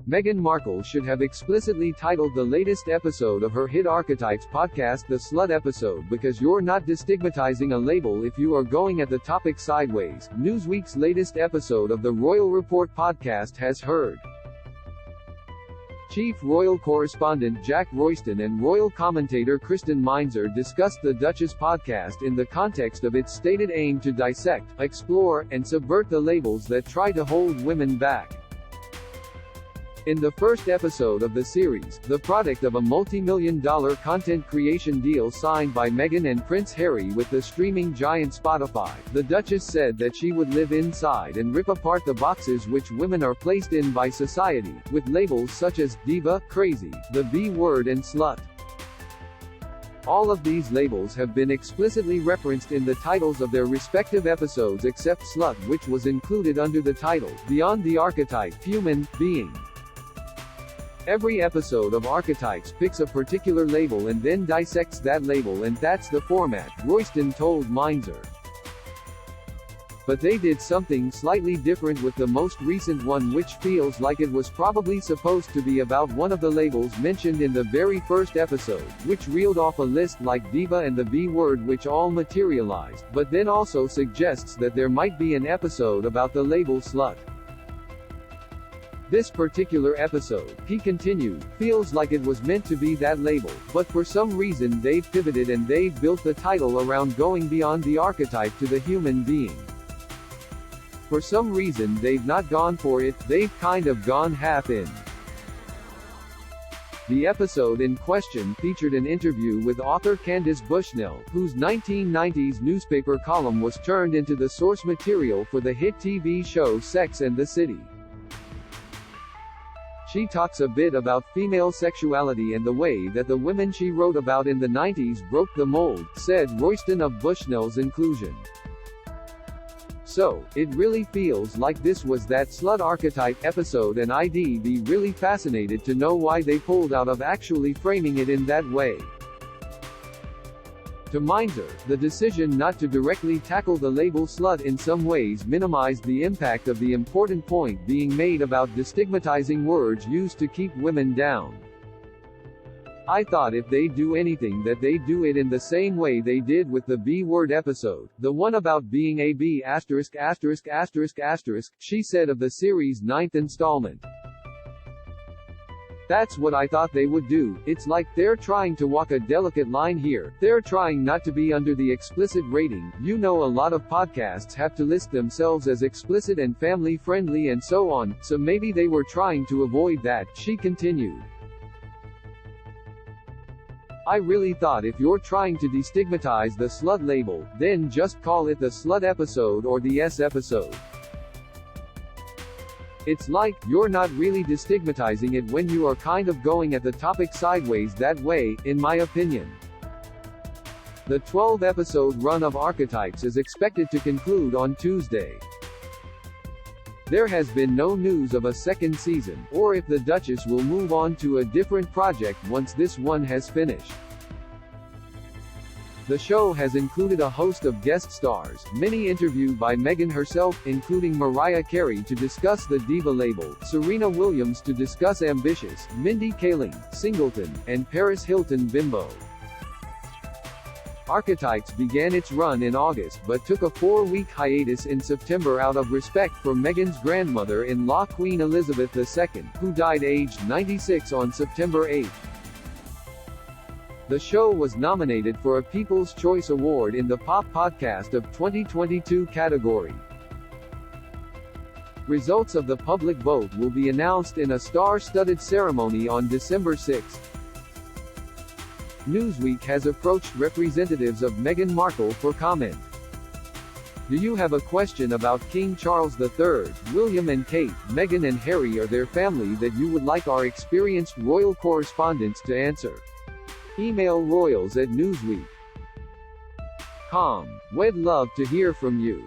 Meghan Markle should have explicitly titled the latest episode of her hit Archetypes podcast the Slut episode because you're not destigmatizing a label if you are going at the topic sideways, Newsweek's latest episode of the Royal Report podcast has heard. Chief Royal Correspondent Jack Royston and Royal Commentator Kristen Meinzer discussed the Duchess podcast in the context of its stated aim to dissect, explore, and subvert the labels that try to hold women back. In the first episode of the series, the product of a multi-million-dollar content creation deal signed by Meghan and Prince Harry with the streaming giant Spotify, the Duchess said that she would live inside and rip apart the boxes which women are placed in by society, with labels such as diva, crazy, the B word and slut. All of these labels have been explicitly referenced in the titles of their respective episodes except slut, which was included under the title, Beyond the Archetype, Human Being. Every episode of Archetypes picks a particular label and then dissects that label, and that's the format, Royston told Meinzer. But they did something slightly different with the most recent one, which feels like it was probably supposed to be about one of the labels mentioned in the very first episode, which reeled off a list like diva and the B word, which all materialized, but then also suggests that there might be an episode about the label slut. This particular episode, he continued, feels like it was meant to be that label, but for some reason they've pivoted and they've built the title around going beyond the archetype to the human being. For some reason they've not gone for it, they've kind of gone half in. The episode in question featured an interview with author Candace Bushnell, whose 1990s newspaper column was turned into the source material for the hit TV show Sex and the City. She talks a bit about female sexuality and the way that the women she wrote about in the 90s broke the mold, said Royston of Bushnell's inclusion. So, it really feels like this was that slut archetype episode, and I'd be really fascinated to know why they pulled out of actually framing it in that way. To Meinzer, the decision not to directly tackle the label slut in some ways minimized the impact of the important point being made about destigmatizing words used to keep women down. I thought if they do anything that they do it in the same way they did with the B word episode, the one about being a B********, she said of the series' 9th installment. That's what I thought they would do. It's like they're trying to walk a delicate line here. They're trying not to be under the explicit rating. You know, a lot of podcasts have to list themselves as explicit and family friendly and so on, so maybe they were trying to avoid that, she continued. I really thought if you're trying to destigmatize the slut label, then just call it the slut episode or the S episode. It's like, you're not really destigmatizing it when you are kind of going at the topic sideways that way, in my opinion. The 12-episode run of Archetypes is expected to conclude on Tuesday. There has been no news of a second season, or if the Duchess will move on to a different project once this one has finished. The show has included a host of guest stars, many interviewed by Meghan herself, including Mariah Carey to discuss the diva label, Serena Williams to discuss Ambitious, Mindy Kaling, Singleton, and Paris Hilton Bimbo. Archetypes began its run in August but took a 4-week hiatus in September out of respect for Meghan's grandmother-in-law Queen Elizabeth II, who died aged 96 on September 8. The show was nominated for a People's Choice Award in the Pop Podcast of 2022 category. Results of the public vote will be announced in a star-studded ceremony on December 6. Newsweek has approached representatives of Meghan Markle for comment. Do you have a question about King Charles III, William and Kate, Meghan and Harry or their family that you would like our experienced royal correspondents to answer? Email royals@newsweek.com. We'd love to hear from you.